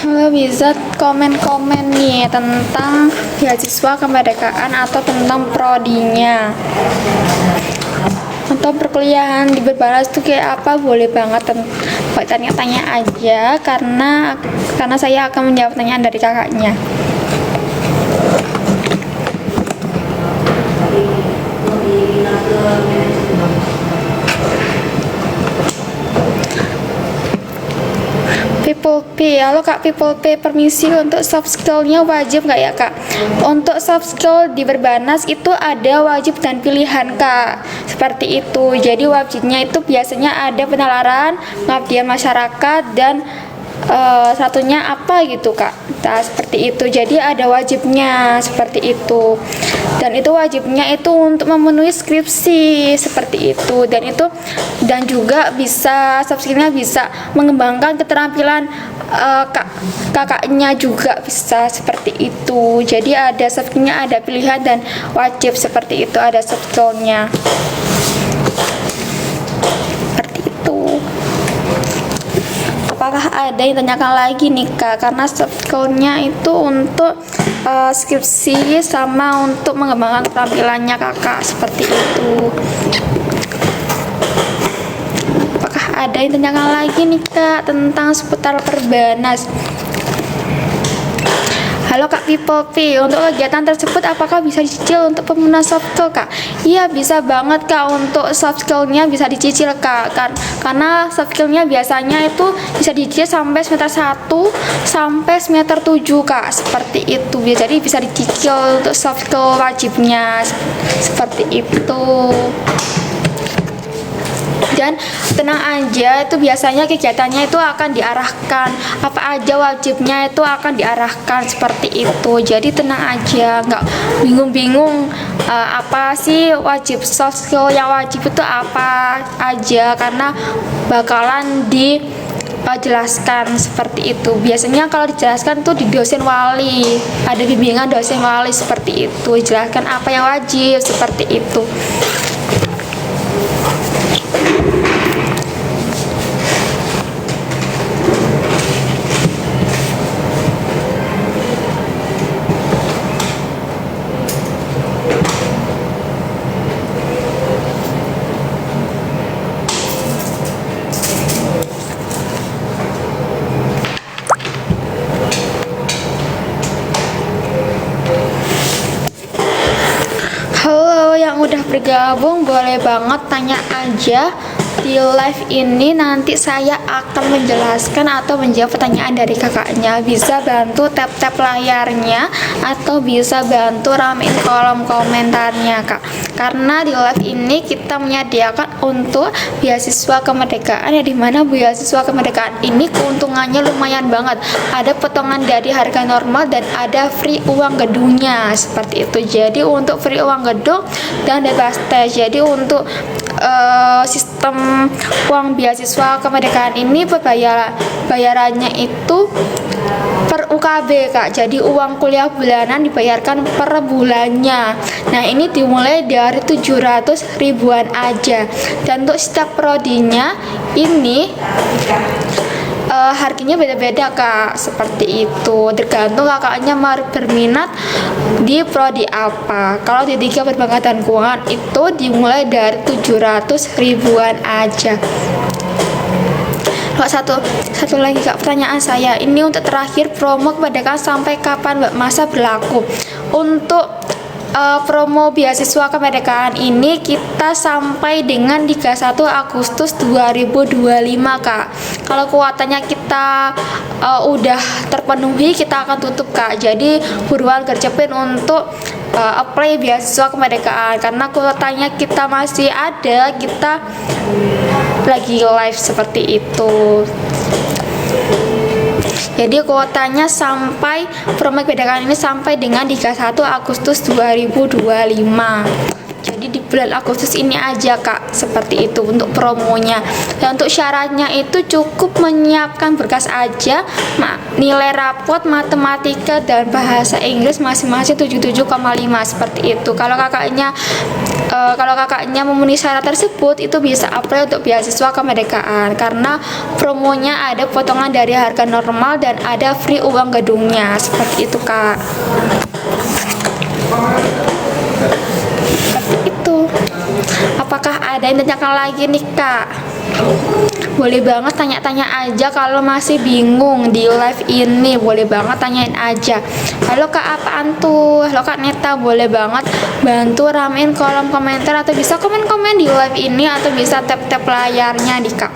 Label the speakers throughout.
Speaker 1: Kalau bisa komen-komen nih tentang beasiswa kemerdekaan atau tentang prodinya atau perkuliahan di Berbalas itu kayak apa, boleh banget tanya-tanya aja karena saya akan menjawab pertanyaan dari kakaknya. People P, halo Kak People P, permisi, untuk soft skill-nya wajib nggak ya Kak? Untuk soft skill di Berbanas itu ada wajib dan pilihan Kak, seperti itu. Jadi wajibnya itu biasanya ada penalaran, pengabdian masyarakat, dan satunya apa gitu Kak. Nah, seperti itu. Jadi ada wajibnya seperti itu. Dan itu wajibnya itu untuk memenuhi skripsi seperti itu. Dan juga bisa soft skill-nya bisa mengembangkan keterampilan kakaknya juga bisa seperti itu. Jadi ada soft skill-nya, ada pilihan dan wajib seperti itu, ada soft skill-nya. Seperti itu. Apakah ada yang tanyakan lagi nih Kak? Karena soft skill-nya itu untuk skripsi sama untuk mengembangkan keterampilannya kakak seperti itu. Apakah ada yang tanyakan lagi nih Kak tentang seputar Perbanas? Halo Kak People P, untuk kegiatan tersebut apakah bisa dicicil untuk pemenuhan soft skill Kak? Iya, bisa banget Kak, untuk soft skill-nya bisa dicicil Kak, karena soft skill-nya biasanya itu bisa dicicil sampai semester 1 sampai semester 7 Kak, seperti itu. Jadi bisa dicicil untuk soft skill wajibnya seperti itu. Dan tenang aja, itu biasanya kegiatannya itu akan diarahkan, apa aja wajibnya itu akan diarahkan seperti itu. Jadi tenang aja, nggak bingung-bingung apa sih wajib, soft skill yang wajib itu apa aja, karena bakalan dijelaskan seperti itu. Biasanya kalau dijelaskan tuh di dosen wali, ada bimbingan dosen wali seperti itu, jelaskan apa yang wajib seperti itu. Halo yang udah bergabung, boleh banget tanya aja di live ini, nanti saya akan menjelaskan atau menjawab pertanyaan dari kakaknya. Bisa bantu tap-tap layarnya atau bisa bantu ramein kolom komentarnya Kak, karena di live ini kita menyediakan untuk beasiswa kemerdekaan, ya dimana beasiswa kemerdekaan ini keuntungannya lumayan banget, ada potongan dari harga normal dan ada free uang gedungnya seperti itu. Jadi untuk free uang gedung dan bebas tes. Jadi untuk sistem uang beasiswa kemerdekaan ini bayarannya itu per UKB Kak. Jadi uang kuliah bulanan dibayarkan per bulannya. Nah ini dimulai dari 700 ribuan aja. Dan untuk setiap prodinya ini harganya beda-beda Kak, seperti itu, tergantung kakaknya berminat di prodi apa. Kalau di 3 perbankan dan keuangan itu dimulai dari 700 ribuan aja. Satu lagi Kak, pertanyaan saya ini untuk terakhir, promo kemerdekaan sampai kapan masa berlaku? Untuk promo beasiswa kemerdekaan ini kita sampai dengan 31 Agustus 2025 Kak. Kalau kuotanya kita udah terpenuhi, kita akan tutup Kak. Jadi buruan gercepin untuk apply beasiswa kemerdekaan, karena kuotanya kita masih ada, kita lagi live seperti itu. Jadi kuotanya sampai promo kemerdekaan ini sampai dengan 31 Agustus 2025. Jadi di bulan Agustus ini aja Kak, seperti itu untuk promonya. Dan untuk syaratnya itu cukup menyiapkan berkas aja, nilai rapot matematika dan bahasa Inggris masing-masing 77,5 seperti itu. Kalau kakaknya kalau kakaknya memenuhi syarat tersebut itu bisa apply untuk beasiswa kemerdekaan karena promonya ada potongan dari harga normal dan ada free uang gedungnya, seperti itu kak. Seperti itu. Apakah ada yang tanyakan lagi nih kak? Boleh banget tanya-tanya aja kalau masih bingung di live ini, boleh banget tanyain aja. Halo kak, apaan tuh? Halo kak Neta, boleh banget bantu ramein kolom komentar atau bisa komen-komen di live ini atau bisa tap-tap layarnya nih kak.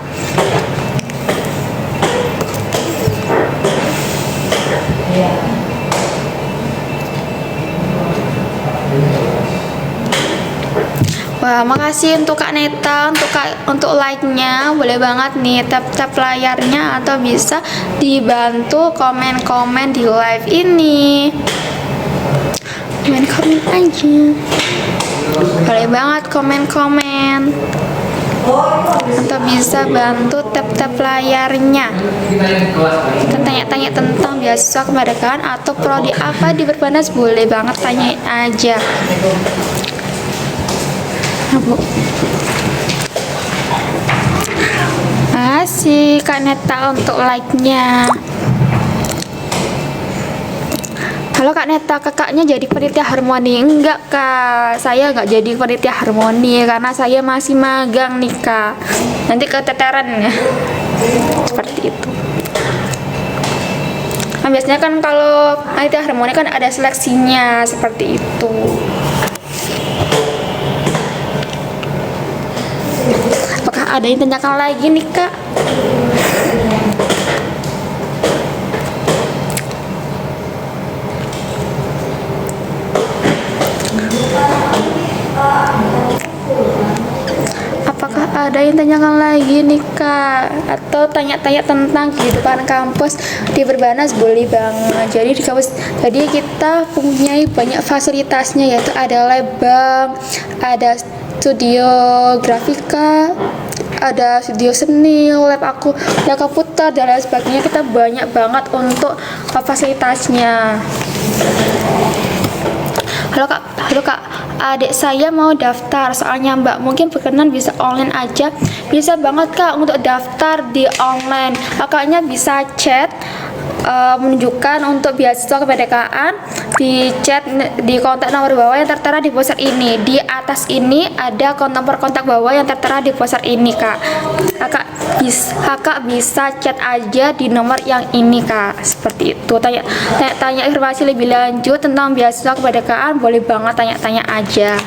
Speaker 1: Wah, makasih untuk Kak Neta, untuk like-nya. Boleh banget nih tap-tap layarnya atau bisa dibantu komen-komen di live ini. Komen-komen aja. Boleh banget komen-komen. Atau bisa bantu tap-tap layarnya. Dan tanya-tanya tentang beasiswa kemerdekaan atau prodi apa di Perbanas, boleh banget tanyain aja. Bu. Asik Kak Neta untuk like-nya. Halo Kak Neta, kakaknya jadi panitia harmoni? Enggak kak, saya nggak jadi panitia harmoni karena saya masih magang nih kak. Nanti keteteran ya. Seperti itu. Nah, biasanya kan kalau panitia harmoni kan ada seleksinya, seperti itu. Apakah ada yang tanyakan lagi nih kak? Apakah ada yang tanyakan lagi nih kak? Atau tanya-tanya tentang kehidupan kampus di Perbanas, boleh banget. Jadi di kampus, jadi kita mempunyai banyak fasilitasnya, yaitu ada lab bank, ada studio grafika, ada studio seni, lab komputer dan lain sebagainya. Kita banyak banget untuk fasilitasnya. Halo kak, adik saya mau daftar, soalnya mbak mungkin berkenan bisa online aja. Bisa banget kak untuk daftar di online. Kakaknya bisa chat menunjukkan untuk beasiswa kemerdekaan di chat di kontak nomor bawah yang tertera di poster ini. Di atas ini ada nomor kontak bawah yang tertera di poster ini kak. Kakak bisa chat aja di nomor yang ini kak. Seperti itu. Tanya informasi lebih lanjut tentang beasiswa kemerdekaan, boleh banget tanya-tanya aja.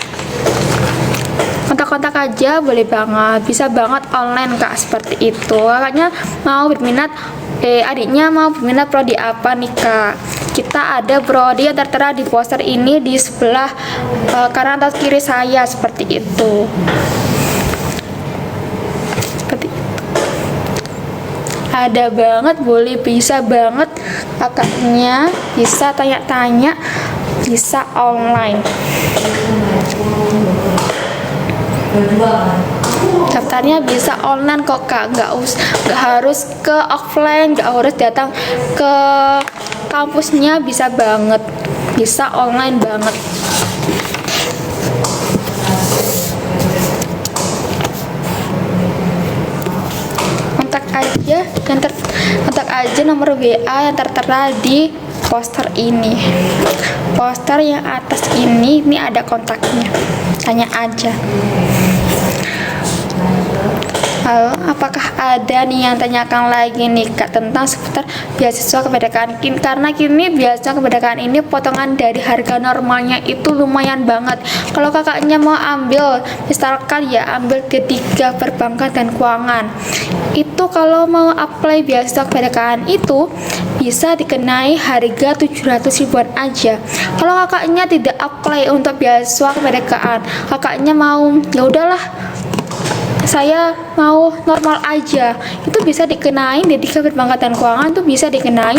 Speaker 1: Kontak-kontak aja boleh banget, bisa banget online kak, seperti itu. Kakaknya mau berminat, adiknya mau berminat prodi apa nih kak? Kita ada prodi yang tertera di poster ini di sebelah kanan atau kiri saya, seperti itu. Seperti itu. Ada banget, bisa banget kakaknya, bisa tanya-tanya, bisa online. Daftarnya bisa online kok kak, nggak harus ke offline, nggak harus datang ke kampusnya, bisa banget, bisa online banget. Kontak aja nomor WA yang tertera di poster ini. Poster yang atas ini ada kontaknya. Tanya aja. Halo, apakah ada nih yang tanyakan lagi nih kak tentang seputar beasiswa kemerdekaan? Karena kini beasiswa kemerdekaan ini potongan dari harga normalnya itu lumayan banget. Kalau kakaknya mau ambil, misalkan ya ambil D3 perbankan dan keuangan, itu kalau mau apply beasiswa kemerdekaan itu bisa dikenai harga 700 ribuan aja. Kalau kakaknya tidak apply untuk beasiswa kemerdekaan, kakaknya mau ya udahlah, saya mau normal aja, itu bisa dikenain di D3 perbankan dan keuangan tuh bisa dikenain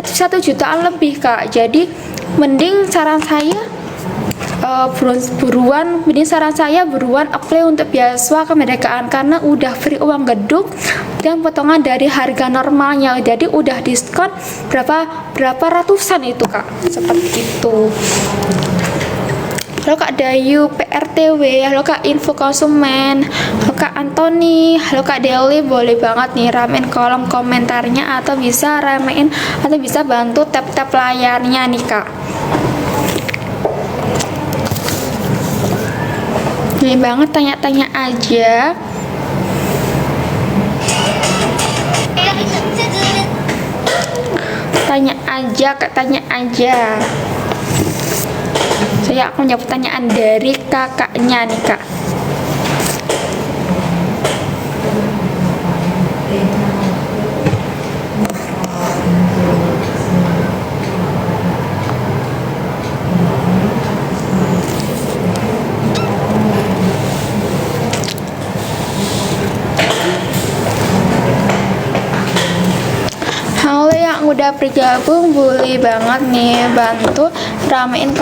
Speaker 1: 1 jutaan lebih kak. Jadi mending saran saya buruan apply untuk beasiswa kemerdekaan karena udah free uang gedung dan potongan dari harga normalnya, jadi udah diskon berapa ratusan itu kak, seperti itu. halo Kak Dayu PRTW, halo Kak Info Konsumen, halo Kak Antoni, halo Kak Deli. Boleh banget nih ramein kolom komentarnya, atau bisa ramein atau bisa bantu tap-tap layarnya nih Kak. Boleh banget tanya-tanya aja. Tanya aja Kak, tanya aja. Saya akan menjawab pertanyaan dari kakaknya nih Kak. Halo yang udah bergabung, boleh banget nih bantu ramein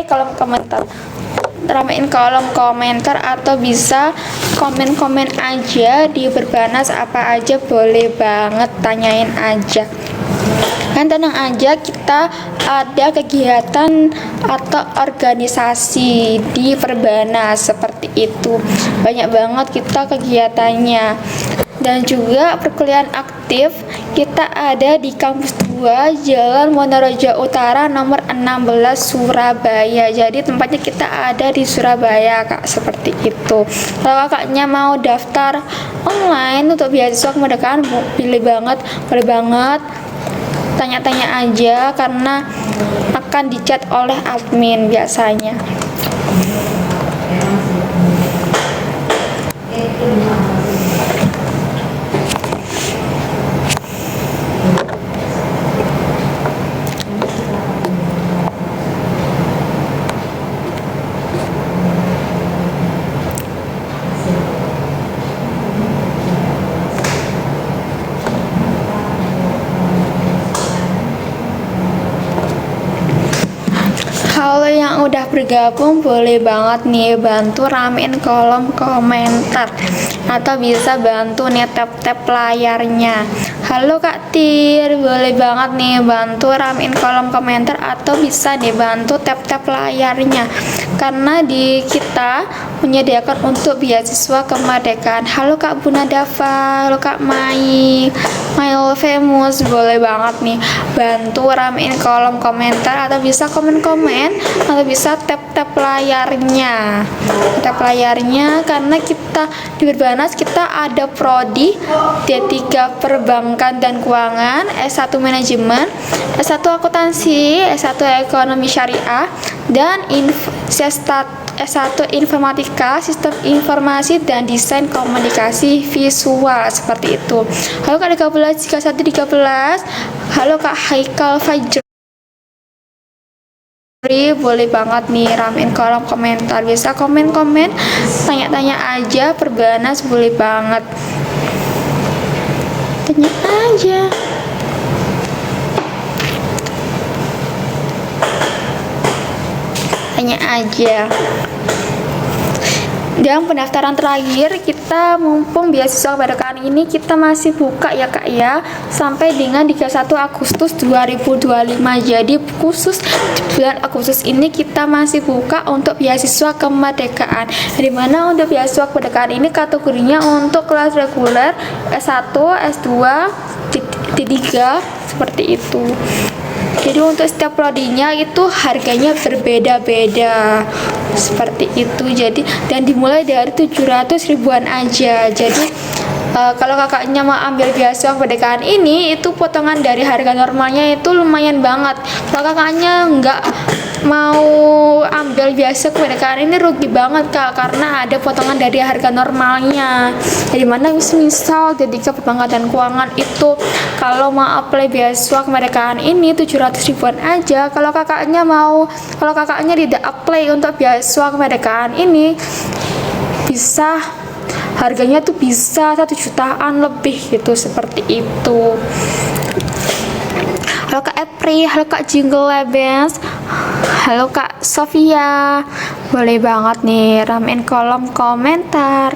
Speaker 1: kolom komentar. Ramein kolom komentar, atau bisa komen-komen aja di Berbanas apa aja, boleh banget, tanyain aja. Kan tenang aja, kita ada kegiatan atau organisasi di Perbanas seperti itu. Banyak banget kita kegiatannya. Dan juga perkuliahan aktif kita ada di kampus 2 Jalan Wonorejo Utara nomor 16 Surabaya. Jadi tempatnya kita ada di Surabaya Kak, seperti itu. Kalau kakaknya mau daftar online untuk beasiswa kemerdekaan, boleh banget tanya-tanya aja, karena akan dicat oleh admin biasanya. Halo yang udah bergabung, boleh banget nih bantu ramein kolom komentar, atau bisa bantu nih tap-tap layarnya. Halo Kak Tir, boleh banget nih bantu ramein kolom komentar, atau bisa nih bantu tap-tap layarnya, karena di kita menyediakan untuk beasiswa kemerdekaan. Halo Kak Buna Dava, halo Kak Mai Famous, boleh banget nih bantu ramein kolom komentar, atau bisa komen-komen, atau bisa tap-tap layarnya. Tap layarnya, karena kita di Berbanas kita ada prodi D3 Perbankan dan Keuangan, S1 Manajemen, S1 Akuntansi, S1 Ekonomi Syariah, dan S1 Informatika, Sistem Informasi dan Desain Komunikasi Visual, seperti itu. Halo Kak 13 3113, halo Kak Haikal Fajri, boleh banget nih ramein kolom komentar, bisa komen-komen, tanya-tanya aja. Perbanas boleh banget, tanya aja. Tanya aja. Dan pendaftaran terakhir kita, mumpung beasiswa kemerdekaan ini kita masih buka ya Kak ya, sampai dengan 31 Agustus 2025. Jadi khusus di bulan Agustus ini kita masih buka untuk beasiswa kemerdekaan. Dimana untuk beasiswa kemerdekaan ini kategorinya untuk kelas reguler, S1, S2, D3, seperti itu. Jadi untuk setiap prodinya itu harganya berbeda-beda, seperti itu. Jadi dan dimulai dari 700 ribuan aja. Jadi kalau kakaknya mau ambil beasiswa kemerdekaan ini, itu potongan dari harga normalnya itu lumayan banget. Kalau kakaknya nggak mau ambil beasiswa kemerdekaan ini, rugi banget Kak, karena ada potongan dari harga normalnya. Jadi mana misal D3 Perbankan dan Keuangan itu kalau mau apply beasiswa kemerdekaan ini 700 ribuan aja. Kalau kakaknya tidak apply untuk beasiswa kemerdekaan ini, bisa harganya tuh bisa 1 jutaan lebih gitu, seperti itu. Halo Kak Epri, halo Kak Jingle Lebens, halo Kak Sofia, boleh banget nih ramein kolom komentar.